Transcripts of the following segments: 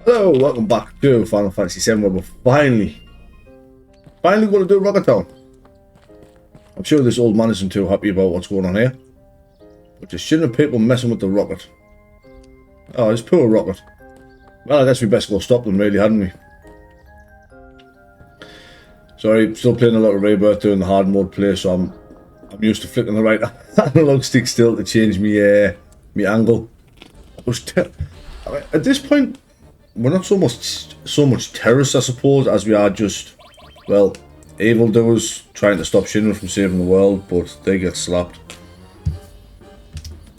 Hello, welcome back to Final Fantasy VII, where we're finally going to do Rocket Town. I'm sure this old man isn't too happy about what's going on here. But just shouldn't people messing with the rocket. Oh, this poor rocket. Well, I guess we best go stop them, really, hadn't we? Sorry, still playing a lot of Rebirth doing the hard mode play, so I'm used to flicking the right analog stick still to change me angle. At this point, we're not so much terrorists, I suppose, as we are just, well, evildoers trying to stop Shinra from saving the world, but they get slapped.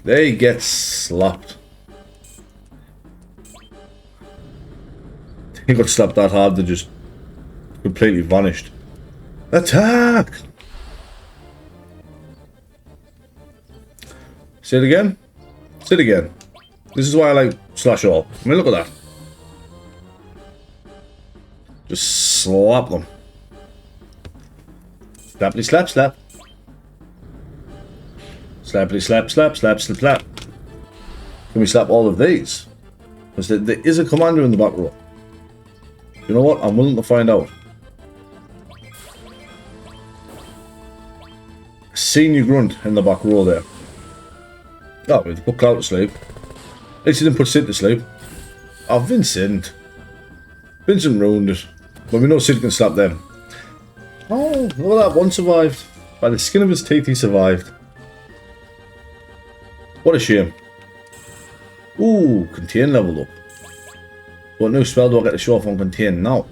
They get slapped. They got slapped that hard they just completely vanished. Attack! Say it again? Say it again. This is why I like slash all. I mean, look at that. Just slap them. Slappity slap slap. Slappity slap slap slap slap slap. Can we slap all of these? Because there is a commander in the back row. You know what? I'm willing to find out. Senior grunt in the back row there. Oh, we put Cloud to sleep. At least he didn't put Sid to sleep. Oh, Vincent. Vincent ruined it. But we know Sid can slap them. Oh, look at that. One survived. By the skin of his teeth, he survived. What a shame. Ooh, Contain leveled up. What new spell do I get to show off on Contain now?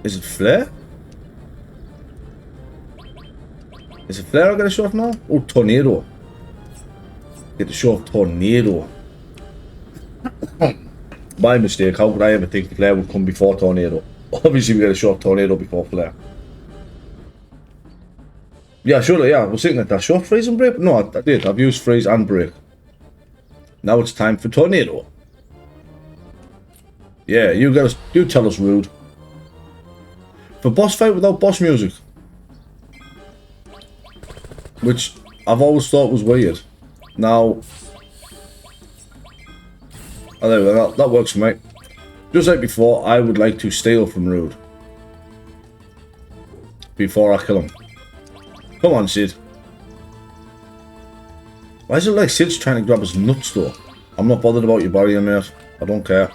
Is it Flare? Is it Flare I get to show off now? Oh, Tornado. Get to show off Tornado. My mistake, how could I ever think Flare would come before Tornado? Obviously we got to show off Tornado before Flare. Yeah, surely, yeah, I was thinking that I show off Freeze and Break? No, I did, I've used Freeze and Break. Now it's time for Tornado. Yeah, you tell us, Rude. For boss fight without boss music. Which I've always thought was weird. Now, oh, there we go, that works for me. Just like before, I would like to steal from Rude. Before I kill him. Come on, Sid. Why is it like Sid's trying to grab his nuts though? I'm not bothered about your barrier, mate. I don't care.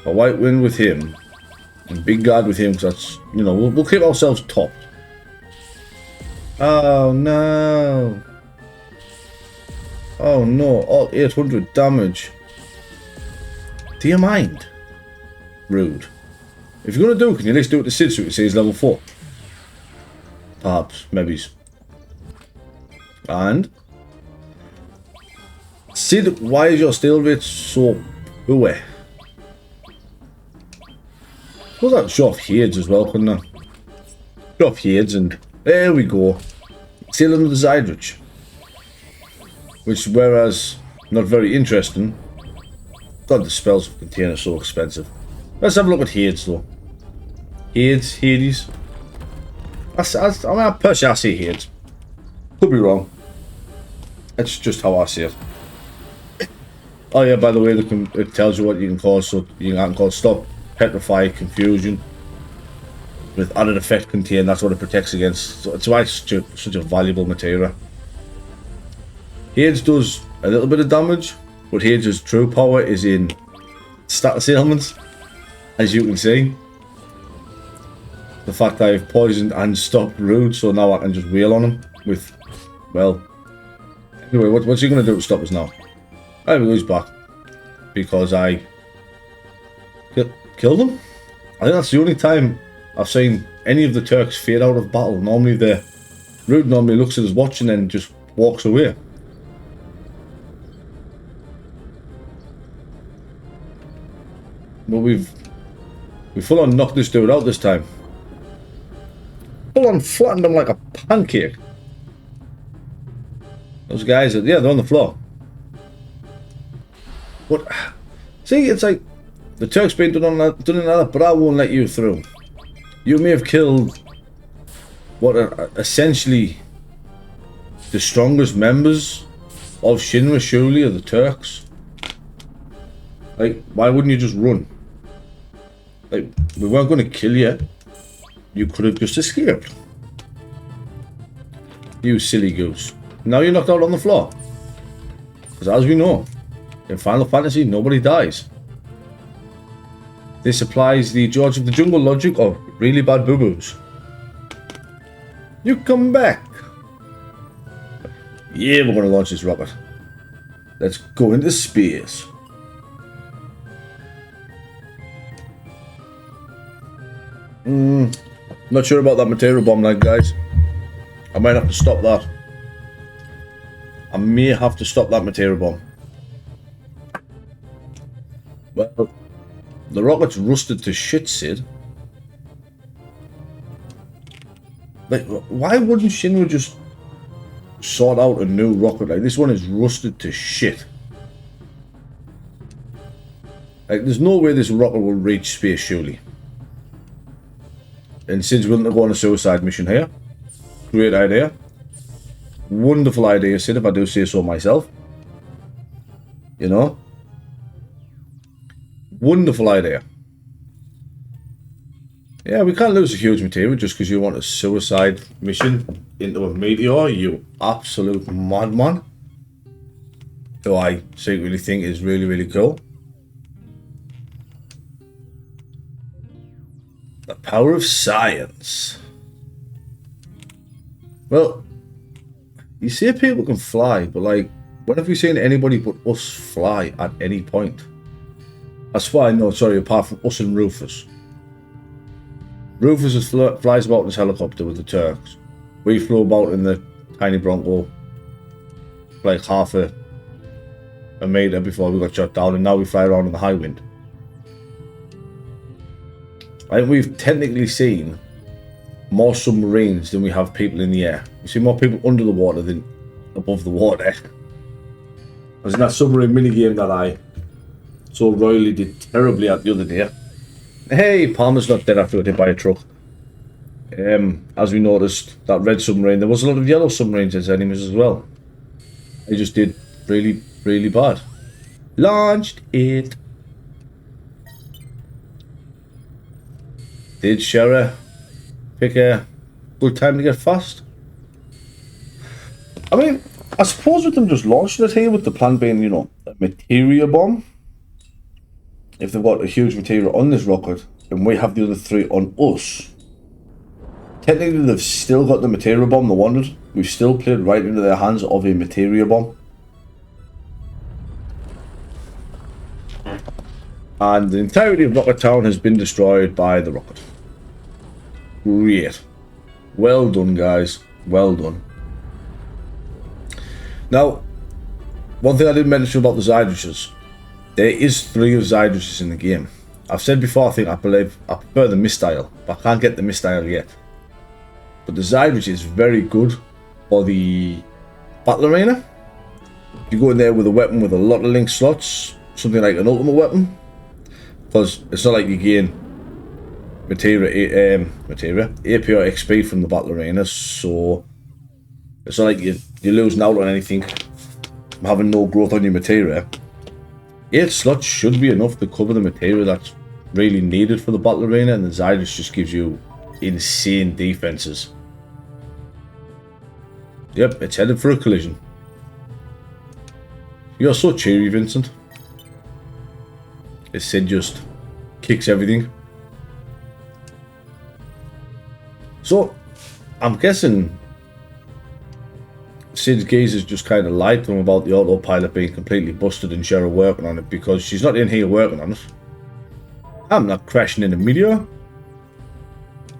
A white win with him. And big guard with him, because that's, you know, we'll keep ourselves topped. Oh no. Oh no, all 800 damage. Do you mind? Rude. If you're going to do it, can you at least do it to Sid so you can say he's level 4? Perhaps, maybe. And? Sid, why is your steal rate so poor? Suppose I could show off Hades as well, couldn't I? Show off Hades and there we go. Steal another Zeidrich. Which, whereas not very interesting, God, the spells of Contain are so expensive. Let's have a look at Hades though. Hades. I personally see Hades. Could be wrong. That's just how I see it. Oh yeah, by the way, it tells you what you can cause. So you can cause Stop, Petrify, Confusion. With added effect Contain, that's what it protects against. So it's why it's such a valuable materia. Hades does a little bit of damage, but Hades' true power is in status ailments, as you can see. The fact that I've poisoned and stopped Rude, so now I can just wail on him with, well, anyway, what's he going to do to stop us now? I will lose back, because I killed him? I think that's the only time I've seen any of the Turks fade out of battle. Normally Rude normally looks at his watch and then just walks away. But we full on knocked this dude out this time. Full on flattened him like a pancake. Those guys, yeah, they're on the floor. What? See, it's like the Turks been done another, but I won't let you through. You may have killed what are essentially the strongest members of Shinra surely are the Turks. Like, why wouldn't you just run? Like, we weren't going to kill you. You could have just escaped. You silly goose. Now you're knocked out on the floor. Because as we know, in Final Fantasy, nobody dies. This applies the George of the Jungle logic of really bad boo-boos. You come back. Yeah, we're going to launch this rocket. Let's go into space. Not sure about that Materia bomb line, guys. I might have to stop that. I may have to stop that Materia bomb. Well, the rocket's rusted to shit, Sid. Like, why wouldn't Shinra just sort out a new rocket? Like, this one is rusted to shit. Like, there's no way this rocket will reach space, surely. And Sid's willing to go on a suicide mission here. Great idea. Wonderful idea, Sid, if I do say so myself. You know? Wonderful idea. Yeah, we can't lose a huge Materia just because you want a suicide mission into a meteor, you absolute madman. Who I secretly think is really, really cool. The power of science. Well, you say people can fly, but like, when have we seen anybody but us fly at any point? That's why, no, sorry, apart from us and Rufus. Rufus flies about in his helicopter with the Turks. We flew about in the tiny Bronco like half a meter before we got shot down, and now we fly around in the high wind. I think we've technically seen more submarines than we have people in the air. We see more people under the water than above the water. I was in that submarine minigame that I so royally did terribly at the other day. Hey, Palmer's not dead after got hit by a truck. As we noticed, that red submarine, there was a lot of yellow submarines as enemies as well. They just did really, really bad. Launched it. Did Shara pick a good time to get fast? I mean, I suppose with them just launching it here, with the plan being, you know, a Materia bomb. If they've got a huge Materia on this rocket, and we have the other three on us, technically they've still got the Materia bomb they wanted. We've still played right into their hands of a Materia bomb. And the entirety of Rocket Town has been destroyed by the rocket. Great. Well done, guys. Well done. Now, one thing I didn't mention about the Zeidriches. There is 3 of Zeidriches in the game. I've said before, I believe I prefer the Mistyle, but I can't get the Mistyle yet. But the Zeidrich is very good for the battle arena. You go in there with a weapon with a lot of link slots, something like an ultimate weapon, because it's not like you gain Materia AP or XP from the battle arena, so it's not like you're losing out on anything from having no growth on your Materia. 8 slots should be enough to cover the Materia that's really needed for the battle arena, and the Zeidrich just gives you insane defenses. Yep, it's headed for a collision. You're so cheery, Vincent. This Sid just kicks everything. So, I'm guessing Sid's gaze has just kind of lied to him about the autopilot being completely busted and Cheryl working on it, because she's not in here working on it. I'm not crashing in a meteor.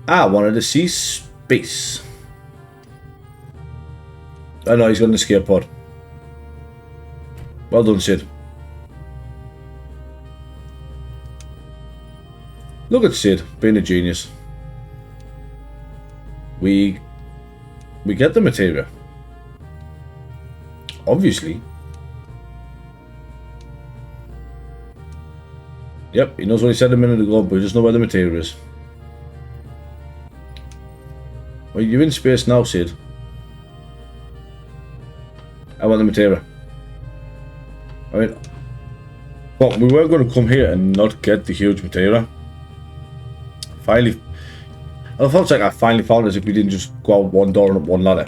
I wanted to see space. I know he's got an escape pod. Well done, Sid. Look at Sid being a genius. We get the Materia. Obviously. Yep, he knows what he said a minute ago, but he doesn't know where the Materia is. Well, you're in space now, Sid. I want the Materia. I mean, but we were going to come here and not get the huge Materia. Finally, I felt like I finally found us if we didn't just go out one door and up one ladder.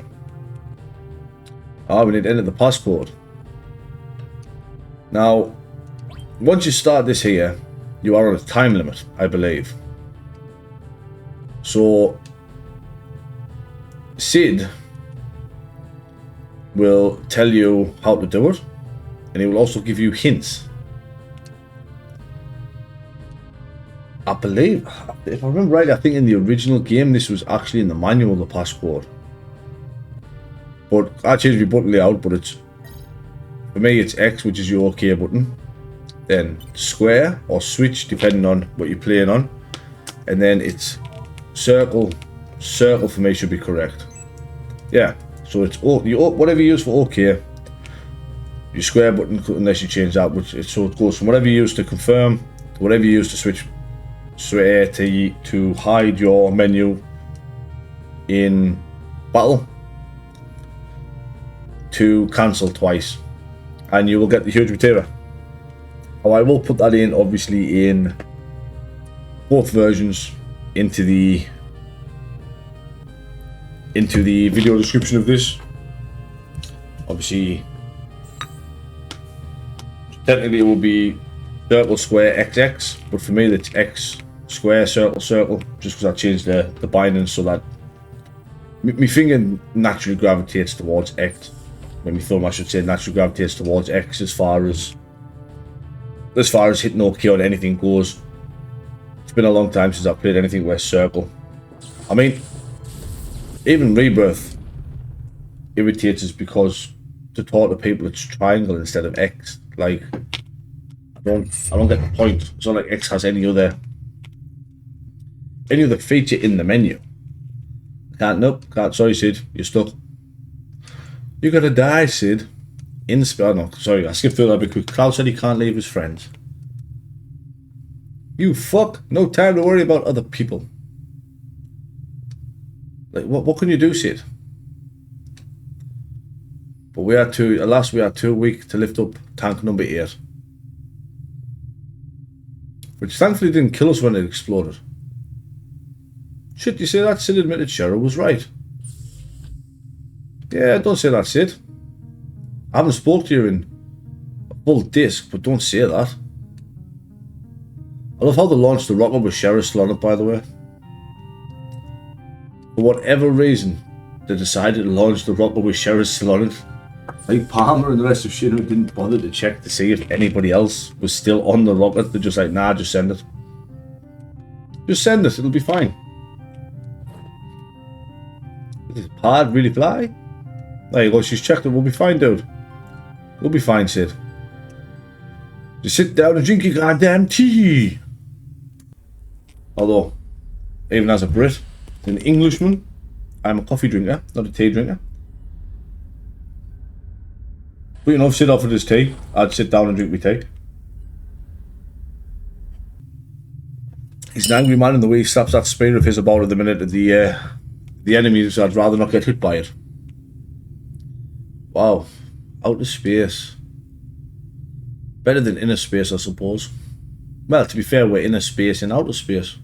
We need to enter the passcode. Now, once you start this here, you are on a time limit, I believe. So, Sid will tell you how to do it, and he will also give you hints. I believe, if I remember right, I think in the original game this was actually in the manual, the passcode. But I changed my button layout, but it's, for me it's X, which is your OK button, then square or switch depending on what you're playing on, and then it's circle. Circle for me should be correct. Yeah, so it's whatever you use for OK, your square button, unless you change that, so it goes from whatever you use to confirm to whatever you use to switch to hide your menu in battle, to cancel twice, and you will get the huge Materia. Oh, I will put that in, obviously, in both versions into the video description of this. Obviously, technically it will be circle, square, XX, but for me that's X, square, circle, circle, just because I changed the binding so that my finger naturally gravitates towards X. When my thumb, I should say, naturally gravitates towards X as far as hitting OK on anything goes. It's been a long time since I've played anything where circle. I mean, even Rebirth irritates us because to talk to people it's triangle instead of X. Like, I don't get the point. It's not like X has any other feature in the menu. Nope, sorry Sid, you're stuck. You gotta die, Sid. No, sorry, I skipped through that because Cloud said he can't leave his friends. You fuck, no time to worry about other people. Like, what can you do, Sid? But alas, we are too weak to lift up tank number 8. Which thankfully didn't kill us when it exploded. Shit, you say that? Sid admitted Cheryl was right. Yeah, don't say that, Sid. I haven't spoke to you in a full disc, but don't say that. I love how they launched the rocket with Cheryl still on it, by the way. For whatever reason, they decided to launch the rocket with Cheryl still on it. Like Palmer and the rest of Shino didn't bother to check to see if anybody else was still on the rocket. They're just like, nah, just send it. Just send it, it'll be fine. Does the pod really fly? There you go, she's checked it, we'll be fine, dude. We'll be fine, Sid. Just sit down and drink your goddamn tea. Although, even as a Brit, an Englishman, I'm a coffee drinker, not a tea drinker. But you know, if Sid offered his tea, I'd sit down and drink my tea. He's an angry man in the way he slaps that spear of his about at the minute of the enemies. I'd rather not get hit by it. Wow, outer space. Better than inner space, I suppose. Well, to be fair, we're inner space and outer space.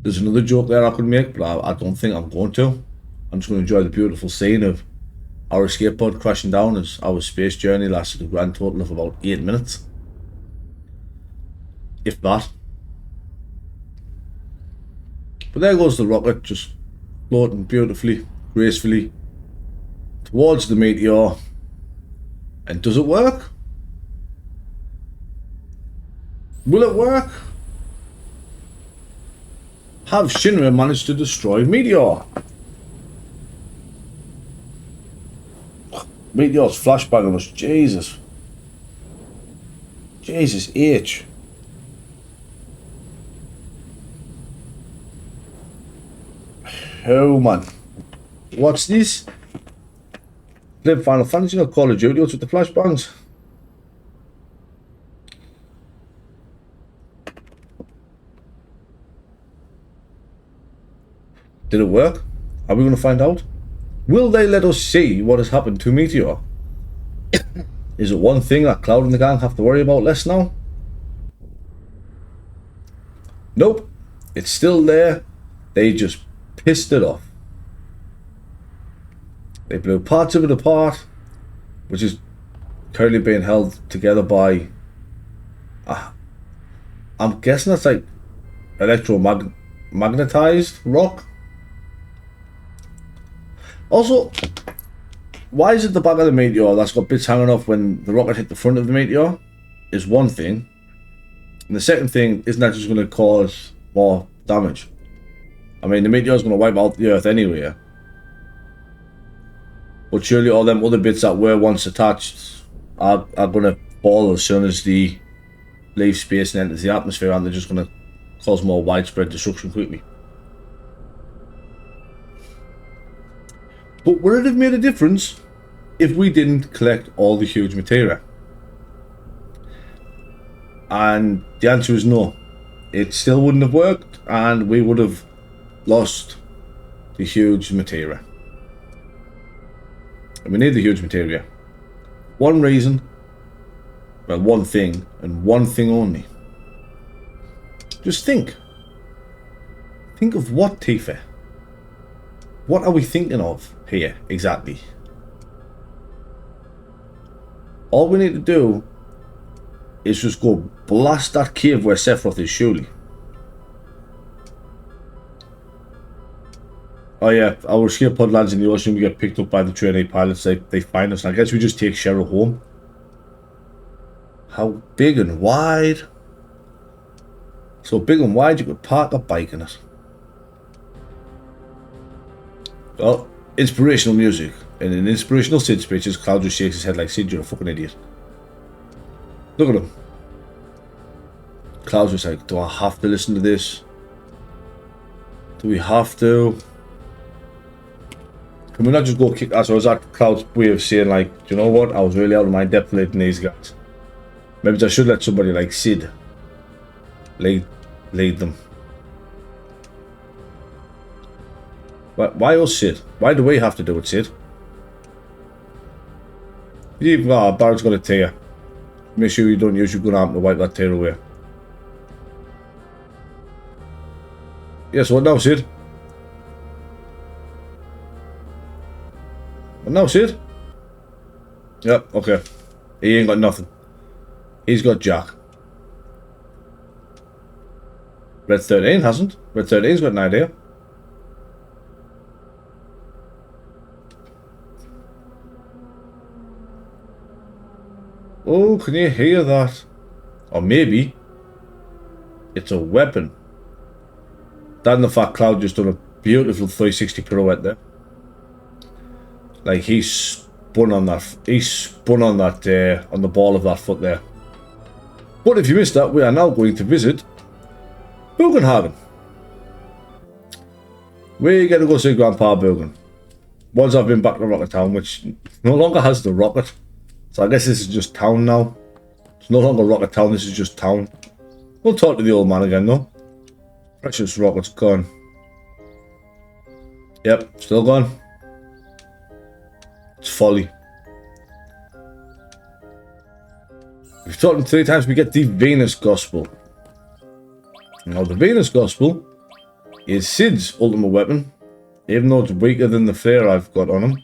There's another joke there I could make, but I don't think I'm going to. I'm just going to enjoy the beautiful scene of our escape pod crashing down as our space journey lasted a grand total of about 8 minutes. If that. But there goes the rocket, just floating beautifully, gracefully towards the meteor. And does it work? Will it work? Have Shinra managed to destroy Meteor? Meteor's flashbang on us, Jesus. Jesus H. Oh man. What's this? Play Final Fantasy or Call of Duty with the flashbangs? Did it work? Are we going to find out? Will they let us see what has happened to Meteor? Is it one thing that Cloud and the gang have to worry about less now? Nope. It's still there. They just pissed it off. They blew parts of it apart, which is currently being held together by... I'm guessing that's like electromagnetized rock. Also, why is it the back of the meteor that's got bits hanging off when the rocket hit the front of the meteor? Is one thing. And the second thing, isn't that just going to cause more damage? I mean, the meteor is going to wipe out the Earth anyway. But surely all them other bits that were once attached are going to fall as soon as they leave space and enter the atmosphere, and they're just going to cause more widespread destruction quickly. But would it have made a difference if we didn't collect all the huge materia? And the answer is no. It still wouldn't have worked, and we would have lost the huge materia. And we need the huge materia. One reason, well, one thing, and one thing only. Just think. Think of what, Tifa? What are we thinking of here, exactly? All we need to do is just go blast that cave where Sephiroth is, surely. Oh yeah, our escape pod lands in the ocean, we get picked up by the trainee pilots, they find us, and I guess we just take Cheryl home. How big and wide? So big and wide you could park a bike in it. Well, inspirational music. And in inspirational Sid speeches, Cloud just shakes his head like, Sid, you're a fucking idiot. Look at him. Cloud's just like, do I have to listen to this? Do we have to? Can we not just go kick ass? Or is that Cloud's way of saying, like, do you know what? I was really out of my depth leading these guys. Maybe I should let somebody like Sid lead them. Why us, Sid? Why do we have to do it, Sid? Barrett's got a tear. Make sure you don't use your gun arm to wipe that tear away. Yes, what now, Sid? What now, Sid? Yep, okay. He ain't got nothing. He's got Jack. Red 13 hasn't. Red 13's got an idea. Oh, can you hear that? Or maybe it's a weapon. That and the fact Cloud just done a beautiful 360 pirouette there. Like he spun on that. He spun on that on the ball of that foot there. But if you missed that, we are now going to visit Bugenhagen. We get to go see Grandpa Bugen. Once I've been back to Rocket Town, which no longer has the rocket. So I guess this is just town now. It's no longer Rocket Town, this is just town. We'll talk to the old man again though. Precious rocket's gone. Yep, still gone. It's folly. We've talked him 3 times, we get the Venus Gospel. Now the Venus Gospel is Sid's ultimate weapon, even though it's weaker than the flare I've got on him.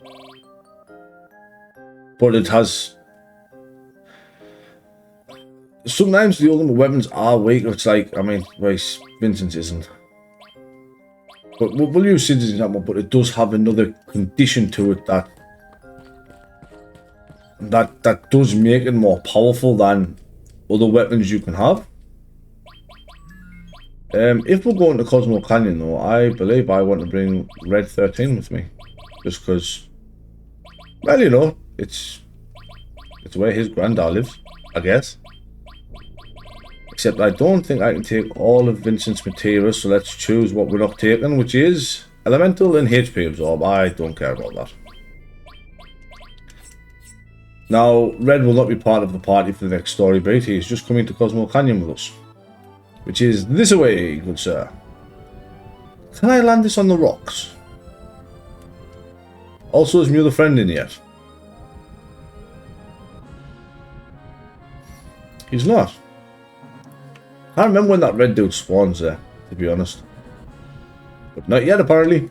But it has... Sometimes the ultimate weapons are weak. It's like, I mean, Vincent's isn't. But we'll use Sid's as an example, but it does have another condition to it that does make it more powerful than other weapons you can have. If we're going to Cosmo Canyon though, I believe I want to bring Red 13 with me. Just because, well, you know, it's where his granddad lives, I guess. Except I don't think I can take all of Vincent's materials, so let's choose what we're not taking, which is Elemental and HP Absorb. I don't care about that. Now, Red will not be part of the party for the next story beat. He's just coming to Cosmo Canyon with us. Which is this away, good sir. Can I land this on the rocks? Also, is my other friend in yet? He's not. I can't remember when that red dude spawns there, to be honest. But not yet, apparently.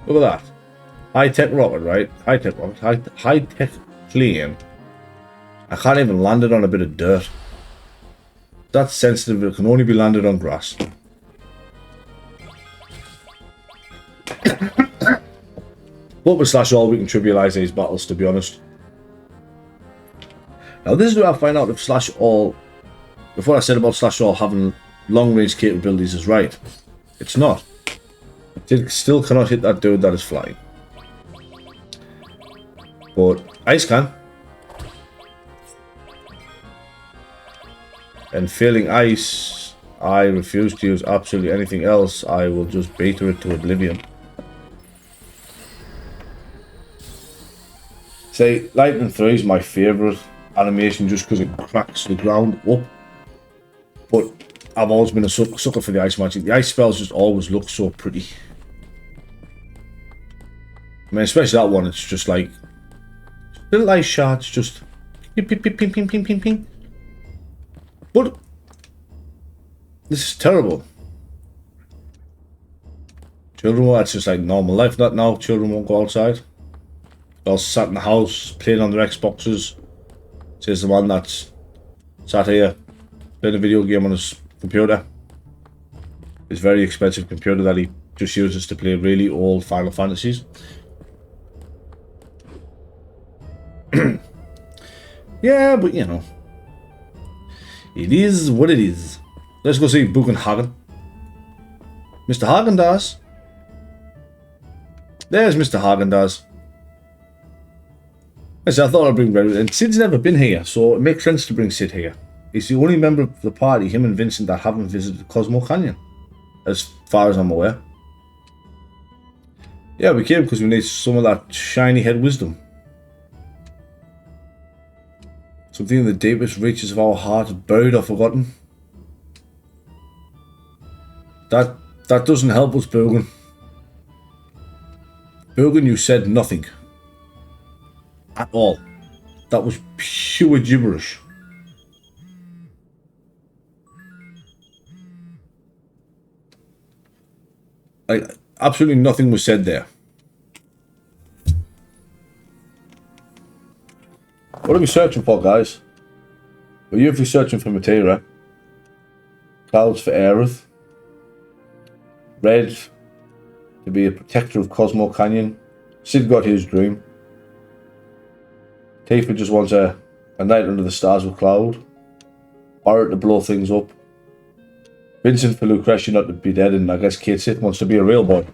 Look at that. High-tech rocket, right? High-tech rocket. High-tech plane. I can't even land it on a bit of dirt. That's sensitive. It can only be landed on grass. But with Slash All, we can trivialize these battles, to be honest. Now, this is where I find out if Slash All... Before I said about Slash All having long-range capabilities is right. It's not. It still cannot hit that dude that is flying. But Ice can. And failing Ice, I refuse to use absolutely anything else. I will just beta it to oblivion. Say, Lightning 3 is my favourite animation just because it cracks the ground up. But I've always been a sucker for the ice magic. The ice spells just always look so pretty. I mean, especially that one, it's just like little ice shards, just ping, ping, ping, ping, ping, ping, ping, ping. But this is terrible. Children, that's just like normal life. Not now. Children won't go outside. They're all sat in the house playing on their Xboxes. Says the one that's sat here playing a video game on his computer. His very expensive computer that he just uses to play really old Final Fantasies. Yeah, but you know, it is what it is. Let's go see Bugen Hagen. Mr. Hagen-Dazs. There's Mr. Hagen-Dazs. I thought I'd bring Red, and Sid's never been here, so it makes sense to bring Sid here. He's the only member of the party, him and Vincent, that haven't visited Cosmo Canyon, as far as I'm aware. Yeah, we came because we need some of that shiny head wisdom. Something in the deepest reaches of our hearts, buried or forgotten. That doesn't help us, Bugen. Bugen, you said nothing. At all. That was pure gibberish. Absolutely nothing was said there. What are we searching for, guys? We're usually searching for Materia. Clouds for Aerith. Red to be a protector of Cosmo Canyon. Sid got his dream. Tifa just wants a night under the stars with Cloud. Barrett to blow things up. Vincent for Lucretia not to be dead, and I guess Kate Sith wants to be a real boy.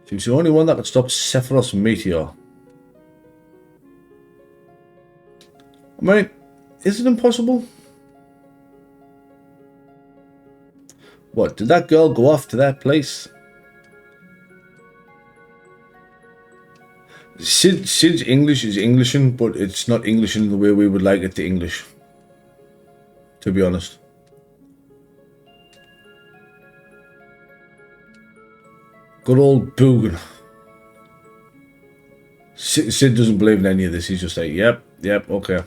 She's the only one that could stop Sephiroth's meteor. I mean, is it impossible? What, did that girl go off to that place? Sid's English is Englishin, but it's not Englishin the way we would like it to English. To be honest. Good old Bugen. Sid doesn't believe in any of this. He's just like, yep, okay.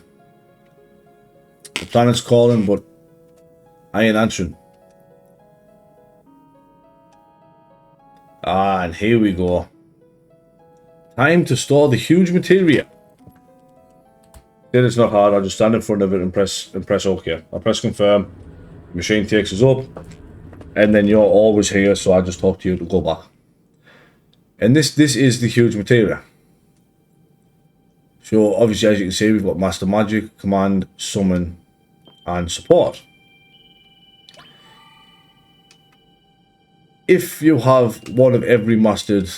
The planet's calling, but I ain't answering. Ah, and here we go. Time to store the huge materia. Then it's not hard. I'll just stand in front of it and press OK. I'll press confirm. The machine takes us up, and then you're always here, so I just talk to you to go back. And this is the huge materia. So obviously, as you can see, we've got Master Magic, Command, Summon, and Support. If you have one of every mastered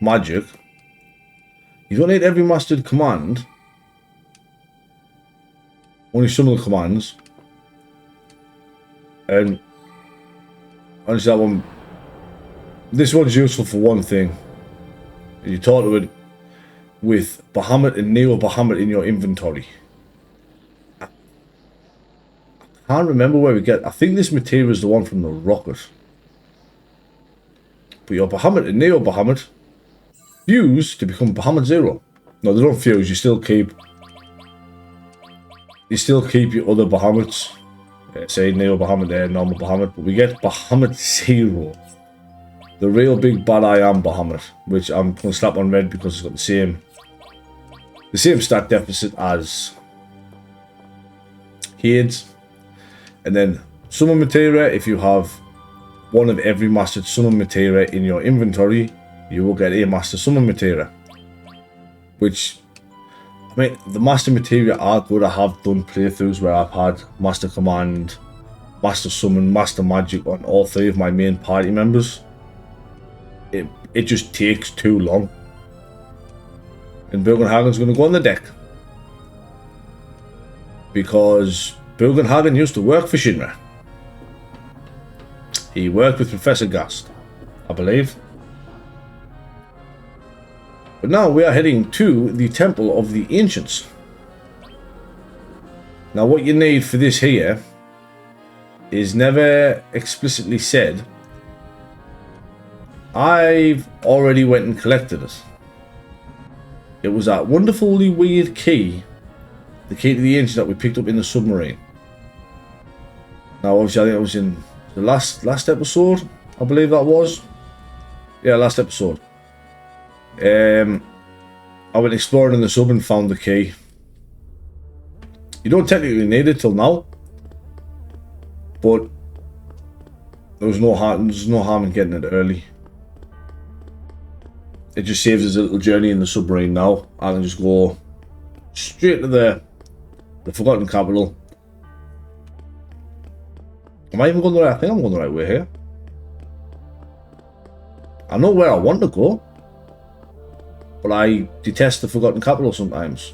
magic, you don't need every mastered command. Only some of the commands. And honestly, that one, this one's useful for one thing. You talk to it with Bahamut and Neo Bahamut in your inventory. I can't remember where we get. I think this materia is the one from the rocket. But your Bahamut and Neo Bahamut fuse to become Bahamut Zero. No, they don't fuse. You still keep you still keep your other Bahamut. Say Neo Bahamut there, normal Bahamut, but we get Bahamut 0. The real big bad I am Bahamut, which I'm going to slap on red because it's got the same stat deficit as Hades. And then Summon Materia, if you have one of every Mastered Summon Materia in your inventory, you will get a Master Summon Materia. Which, I mean, the Master Materia are good. I have done playthroughs where I've had Master Command, Master Summon, Master Magic on all 3 of my main party members. It just takes too long. And Bugenhagen's going to go on the deck. Because Bugenhagen used to work for Shinra. He worked with Professor Gast, I believe. But now we are heading to the Temple of the Ancients. Now what you need for this here is never explicitly said. I've already went and collected it. It was that wonderfully weird key, the key to the Ancients that we picked up in the submarine. Now obviously I think it was in the last episode, I believe that was. Yeah, last episode. I went exploring in the sub and found the key. You don't technically need it till now, but there's no harm in getting it early. It just saves us a little journey in the submarine now. I can just go straight to the Forgotten Capital. Am I even going the right? I think I'm going the right way here. I know where I want to go, but I detest the Forgotten Capital sometimes.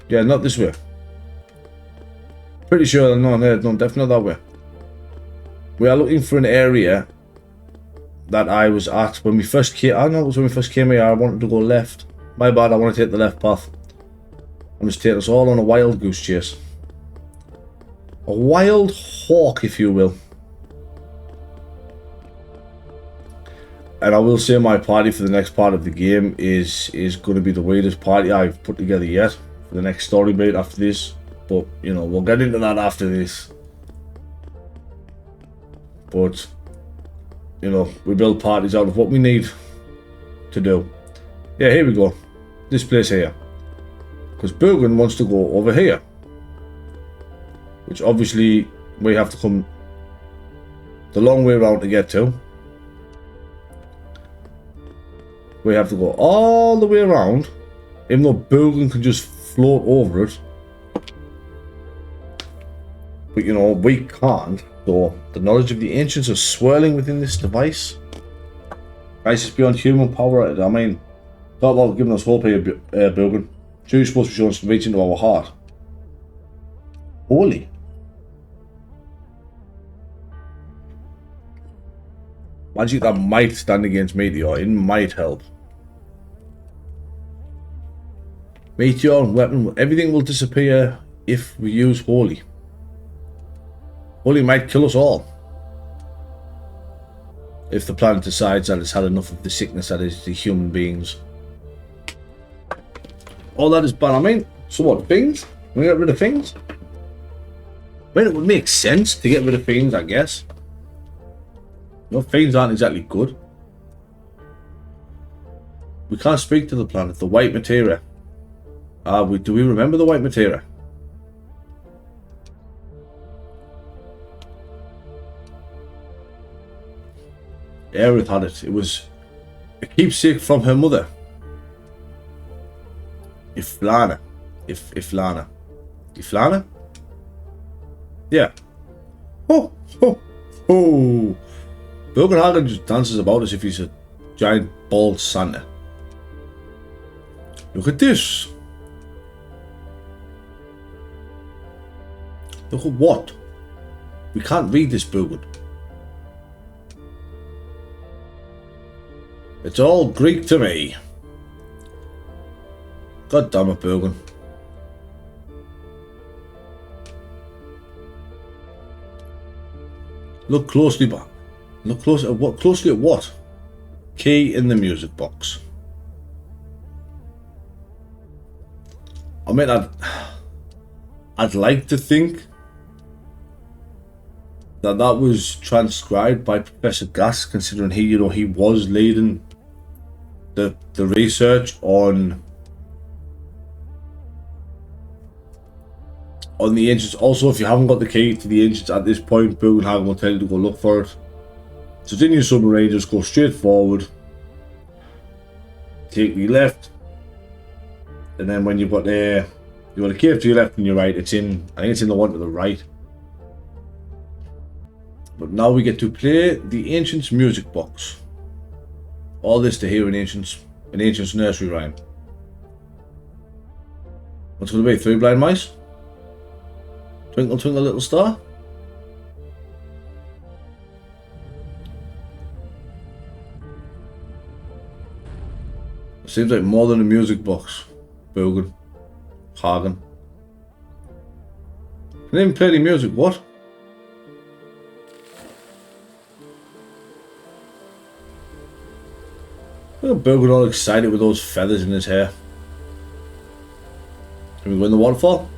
Yeah, not this way. Pretty sure no, definitely not that way. We are looking for an area that I was at when we first came. I know it was when we first came here. I wanted to go left. My bad. I want to take the left path. I'm just taking us all on a wild goose chase. A wild hawk, if you will. And I will say my party for the next part of the game is going to be the weirdest party I've put together yet for the next story beat after this. But, you know, we'll get into that after this. But, you know, we build parties out of what we need to do. Yeah, here we go. This place here. Because Bugen wants to go over here. Which obviously we have to come the long way around to get to. We have to go all the way around, even though Bugen can just float over it. But you know, we can't. So the knowledge of the ancients are swirling within this device. Crisis beyond human power. I mean, talk about giving us hope here, Bugen. Sure, you're supposed to be showing some reach into our heart. Holy. Magic that might stand against Meteor. It might help. Meteor and weapon, everything will disappear if we use Holy. Holy might kill us all. If the planet decides that it's had enough of the sickness that is the human beings. All that is bad. I mean, so what, things? We get rid of things? I mean, it would make sense to get rid of things, I guess. No, things aren't exactly good. We can't speak to the planet. The white materia. Do we remember the white materia? Aerith had it. It was a keepsake from her mother. Iflana. Iflana? Yeah. Oh. Bugenhagen just dances about as if he's a giant bald Santa. Look at this. Look at what? We can't read this, Bugen. It's all Greek to me. God damn it, Bugen. Look closely back. Look closely at what? Closely at what? Key in the music box. I mean, I'd like to think that that was transcribed by Professor Gas, considering he was leading the research on the ancients. Also, if you haven't got the key to the ancients at this point, Bugen will tell you to go look for it. So it's in your submarine, just go straight forward, take the left, and then when you've got a cave to your left and your right, I think it's in the one to the right. But now we get to play the Ancients music box. All this to hear an Ancients nursery rhyme. What's it going to be? 3 blind mice? Twinkle twinkle little star? Seems like more than a music box. Bugen. Hagen. Can even play the music, what? Look at Bugen all excited with those feathers in his hair. Can we go in the waterfall?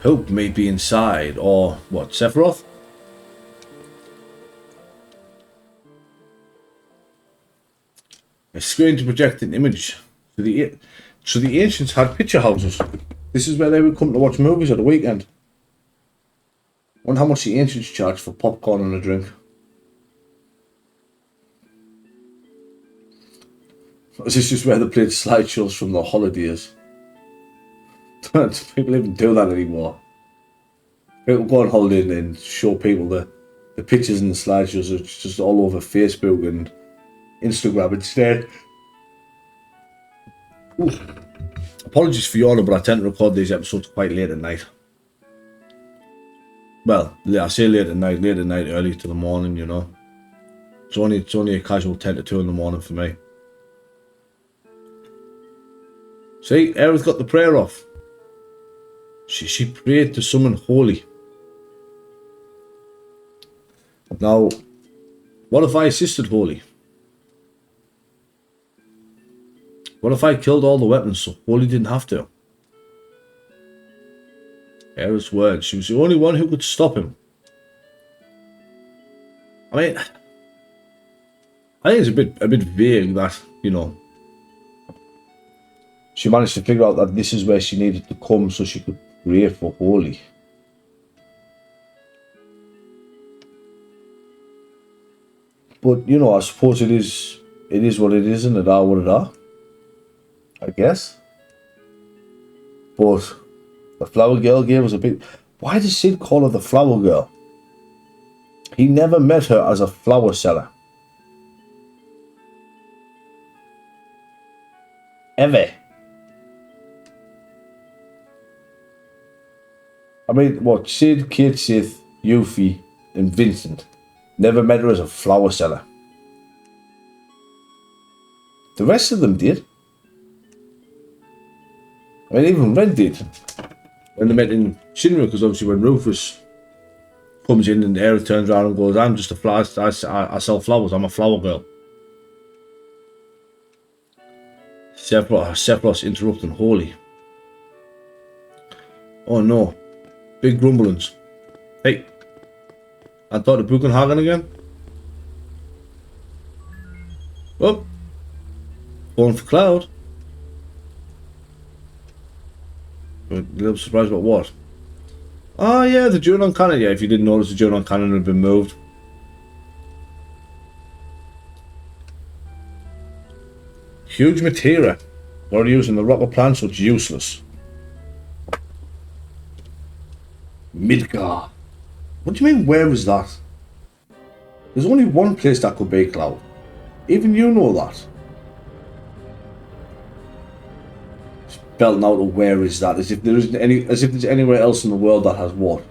Hope may be inside, or what, Sephiroth? A screen to project an image. So the ancients had picture houses. This is where they would come to watch movies at the weekend. Wonder how much the ancients charge for popcorn and a drink. This is just where they played slideshows from the holidays. Don't people even do that anymore? People go on holiday and show people the pictures and the slideshows. It's just all over Facebook and Instagram instead. Ooh. Apologies for yawning, but I tend to record these episodes quite late at night. Well, I say late at night, early to the morning, you know. It's only a casual 10 to 2 in the morning for me. See, Aerith got the prayer off. She prayed to summon Holy. Now, what if I assisted Holy? What if I killed all the weapons so Holy didn't have to? Aerith's words. She was the only one who could stop him. I mean, I think it's a bit vague that, you know, she managed to figure out that this is where she needed to come so she could pray for Holy. But, you know, I suppose it is what it is and it are what it are. I guess. But the Flower Girl gave us a bit... Why does Sid call her the Flower Girl? He never met her as a flower seller. Ever. I mean, what? Sid, Kate Sith, Yuffie, and Vincent never met her as a flower seller. The rest of them did. I mean, even Red did. When they met in Shinra, because obviously when Rufus comes in and Aerith turns around and goes, I'm just a flower, I sell flowers, I'm a flower girl. Sephiroth interrupting Holy. Oh no. Big grumblings. Hey. I thought the Bugen again. Oh. Going for Cloud. A little surprised about what? Oh yeah, the Junon cannon. Yeah, if you didn't notice, the Junon cannon had been moved. Huge Materia. They're using the rocket plant, so it's useless. Midgar. What do you mean, where is that? There's only one place that could be, Cloud. Even you know that. Belting out of where is that, as if there's anywhere else in the world that has what?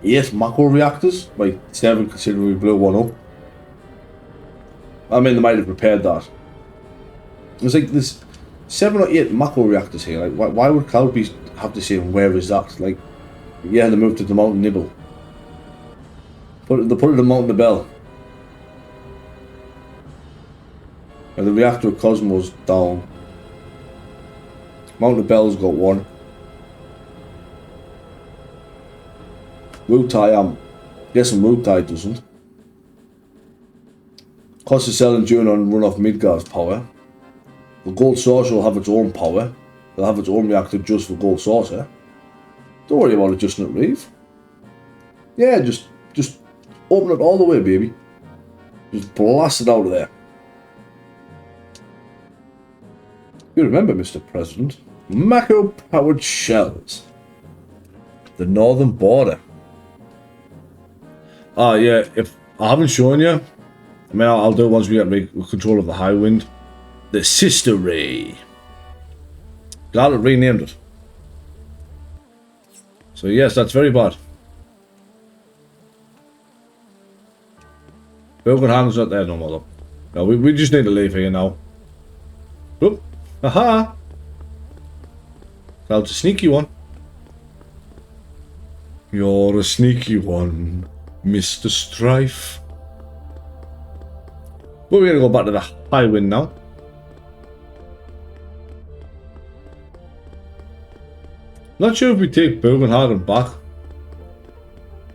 8 macro reactors? Like 7 considering we blew one up. I mean, they might have repaired that. It's like there's 7 or 8 macro reactors here. Like why would Cloud have to say where is that? Like, yeah, they moved to the Mountain Nibble. They put it in Mountain Bell. And the reactor of Cosmo's down. Mountain Bell's got one. Wutai, I'm guessing Wutai doesn't. Cost of selling June on run off Midgard's power. The Gold Saucer will have its own power. It'll have its own reactor just for Gold Saucer. Don't worry about adjusting it, Reeve. Yeah, just open it all the way, baby. Just blast it out of there. You remember, Mr. President, Mako-powered shells. The northern border. Ah, yeah, if I haven't shown you, I mean, I'll do it once we get control of the high wind. The Sister Ray. Glad it renamed it. So yes, that's very bad. Bugenhagen's not there no more though. No, we just need to leave here now. Oop. Aha! That was a sneaky one. You're a sneaky one, Mr. Strife. But we're gonna go back to the high wind now. Not sure if we take Bugenhagen back.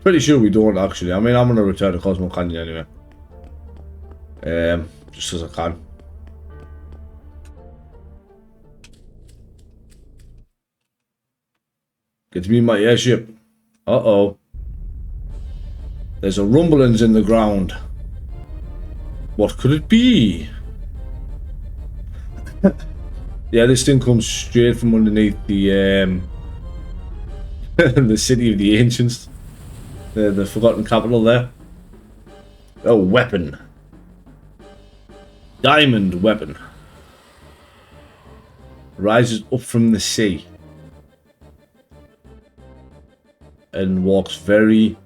Pretty sure we don't actually. I mean, I'm gonna return to Cosmo Canyon anyway. Just as I can. Get to me in my airship. Uh-oh. There's a rumblings in the ground. What could it be? Yeah, this thing comes straight from underneath the the city of the ancients. The forgotten capital there. Oh, weapon. Diamond weapon. Rises up from the sea. And walks very,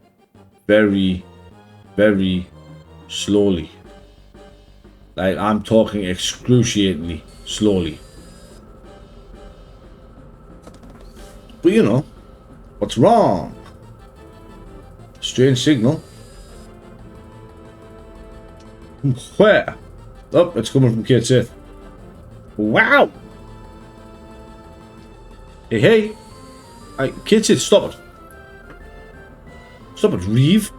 very, very slowly. Like, I'm talking excruciatingly slowly. But you know, what's wrong? Strange signal. Where? Oh, it's coming from Kate Sith. Wow! Hey, hey! Kate Sith, stop it! Stop it, Reeve!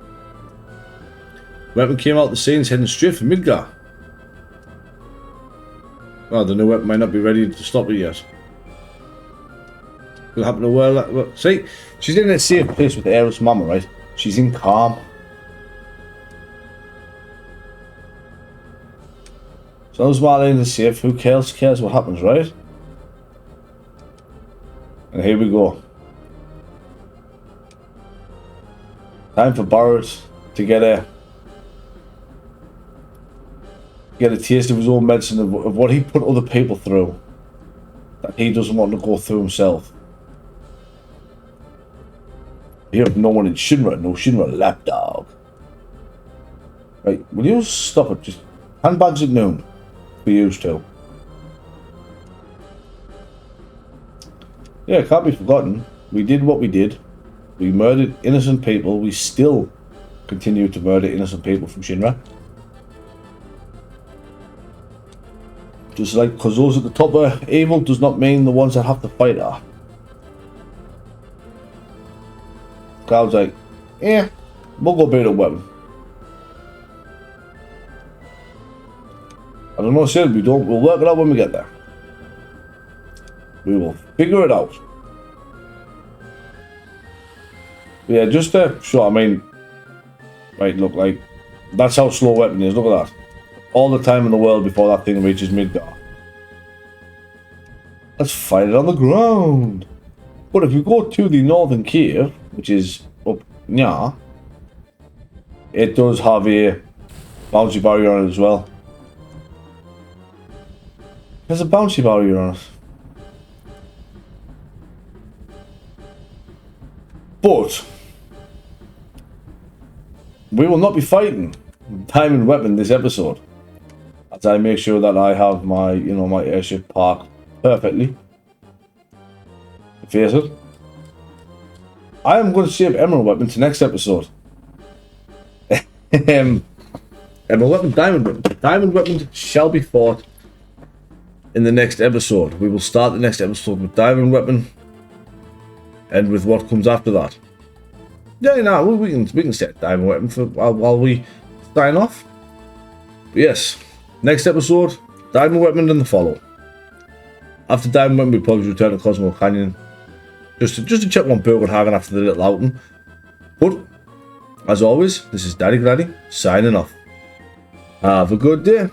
Weapon came out the scenes heading straight for Midgar. Well, the new weapon might not be ready to stop it yet. Will happen to well. See, she's in a safe place with Aerith's mama, right? She's in calm. So as well in the safe, who cares what happens, right? And here we go. Time for Barrett to get a taste of his own medicine of what he put other people through that he doesn't want to go through himself. You have no one in Shinra, no Shinra lapdog. Right, will you stop it? Just handbags at noon. We used to. Yeah, it can't be forgotten. We did what we did. We murdered innocent people. We still continue to murder innocent people from Shinra. Just like, because those at the top are evil does not mean the ones that have to fight are. Cloud's like, yeah, we'll go build a weapon. I don't know, said we don't. We'll work it out when we get there. We will figure it out. But yeah, just to show. I mean, right? Look, like that's how slow weapon is. Look at that. All the time in the world before that thing reaches Midgar. Let's fight it on the ground. But if you go to the northern cave, which is up near, it does have a bouncy barrier on it as well. There's a bouncy barrier on it. But we will not be fighting Diamond Weapon this episode, as I make sure that I have my, my airship parked perfectly. Face it. I am going to save Emerald Weapon to next episode. Emerald Weapon, Diamond Weapon. Diamond Weapon shall be fought in the next episode. We will start the next episode with Diamond Weapon and with what comes after that. Yeah, no, we can set diamond weapon for while we sign off. But yes, next episode, diamond weapon and the follow. After diamond weapon, we probably return to Cosmo Canyon just to check on Burger Hagen after the little outing. But as always, this is Daddy Gladdy signing off. Have a good day.